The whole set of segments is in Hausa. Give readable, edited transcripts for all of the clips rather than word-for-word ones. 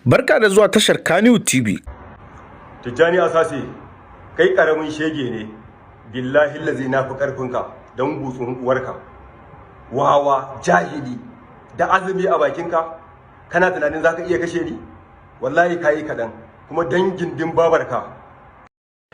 Barka da zuwa tashar Kannywood TV. Tijjani Asase, kai karamin shege ne, billahi lazi na fi karfinka don gutsun uwarka. Wawa, jahili, da azumi a bakinka, kana tunanin za ka iya kashe ni? Wallahi ka yi kaɗan, kuma dangin din babarka.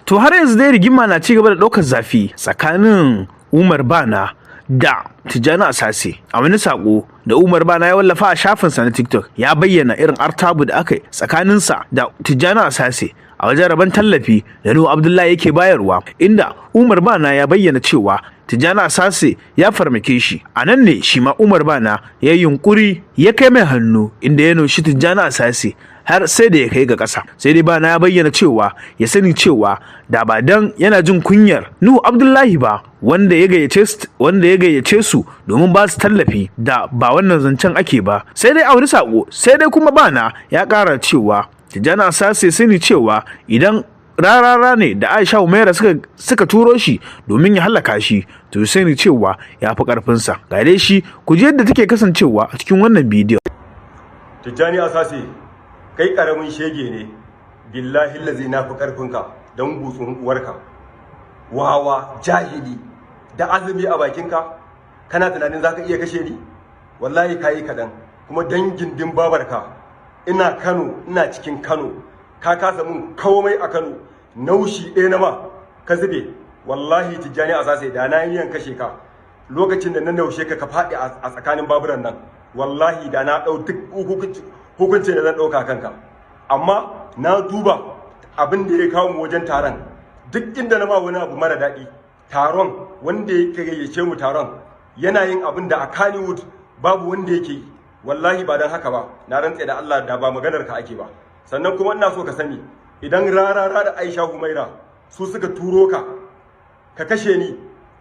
To har yanzu dai rigima na ci gaba da ɗaukar zafi tsakanin Umar Bana da Tijjani Asase. A wani sako da Umar Bana ya wallafa a shafinsa na TikTok ya bayyana irin artabu da aka yi tsakaninsa da Tijjani Asase a wajen rabon tallafi da Nuhu Abdullahi yake bayarwa, inda Umar Bana ya bayyana cewa Tijjani Asase ya farmake shi. A nan ne shi ma Umar Bana ya yi yunkuri ya kai mai hannu, inda ya noshi Tijjani Asase har sai da ya kai ga ƙasa. Sai dai Bana ya bayyana cewa ya sani cewa da ba dan yana jin kunyar Nuhu Abdullahi ba, wanda ya gayyace su domin ba su tallafi, da ba wannan zancen ake ba. Sai dai a wani sako, sai dai kuma Bana ya ƙara cewa Tijjani Asase sani cewa idan rarara ne da Aisha Umaira suka turo shi domin ya halaka shi, to sani cewa ya fi ƙarfinsa. Ga dai shi ku ji yadda take kasancewa a cikin wannan bidiyo. Tijjani Asase, kai karamin shege ne, billahi lazi na fi karfinka don gutsun uwarka. Wawa, jahili, da azumi a bakinka, kana tunanin za ka iya kashe ni? Wallahi ka yi kaɗan, kuma dangin din babarka. Ina Kano, ina cikin Kano, ka kasa mun komai a Kano, naushi ɗaya na ma ka zube. Wallahi Tijjani Asase, da na yi kashe ka lokacin da na naushe ka faɗi a tsakanin baburan nan. Wallahi da na ɗau duk hukuncin da zan ɗauka kanka. Amma na duba abin da ya kawo mu wajen taron, duk inda na ma wani abu mara daɗi, taron wanda ya gayyace mu taron yana yin abin da a Kannywood babu wanda yake yi. Wallahi ba don haka ba, na rantse da Allah da ba maganar ka ake ba. Sannan kuma ina so ka sani, idan rarara da Aisha Humaira su suka turo ka kashe ni,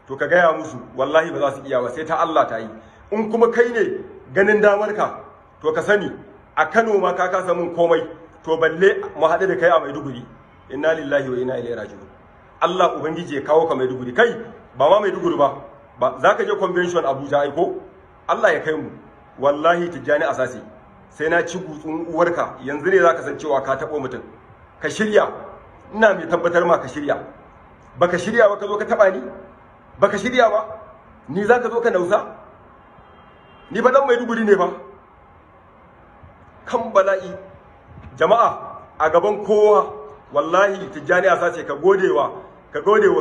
to ka gaya musu wallahi ba za su iya ba, sai ta Allah ta yi. In kuma kai ne ganin damar ka, to ka sani a Kano ma ka kasa mun komai, to balle mu haɗu da kai a Maiduguri. Inna lillahi wa inna ilaihi raji'un. Allah ubangiji ya kawo ka Maiduguri, kai ba ma Maiduguri ba za ka je convention Abuja aiko. Allah ya kai mu. Wallahi Tijjani Asase, sai na ci gutsun uwarka. Yanzu ne za ka san cewa ka taɓo mutum. Ka shirya, ina mai tabbatar ma ka shirya. Baka shirya ba ka zo ka taɓa ni? Baka shirya ba? Ni za ka zo ka nausa? Ni ba dan Maiduguri ne ba. Kan bala'i. Jama'a a gaban kowa, wallahi Tijjani Asase ka gode wa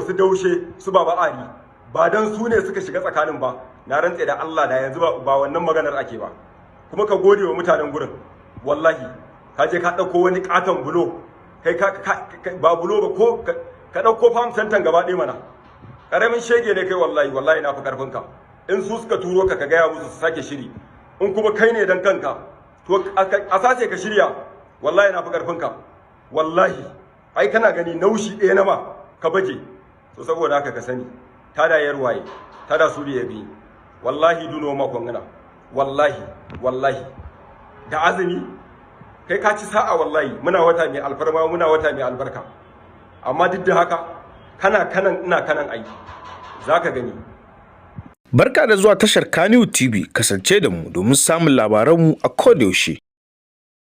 su Daushe, su Baba Ali, ba dan su ne suka shiga tsakanin ba. Na rantse da Allah da yanzu ba wannan maganar ake ba. Kuma ka gode wa mutanen gurin. Wallahi ka je ka dauko wani katon bulo, kai ba bulo ba, ko ka dauko farm center gaba ɗaya mana. Karamin shege ne kai, wallahi na fi karfin ka. In su suka turo ka gaya musu su sake shiri. In kuma kai ne dan kanka, to Asase ka shirya. Wallahi na fi karfin ka. Wallahi ai kana gani naushi ɗaya na ma ka baje. To saboda haka ka sani, tada yarwaye, tada su biye bi. Wallahi duno ma kwangana. Wallahi da azumi kai ka ci sa'a. Wallahi muna wata mai alfarma, muna wata mai albarka, amma duk da haka ina kanan ai, zaka gani. Barka da zuwa tashar Kannywood TV, kasance da mu domin samun labaranmu a koda yaushe.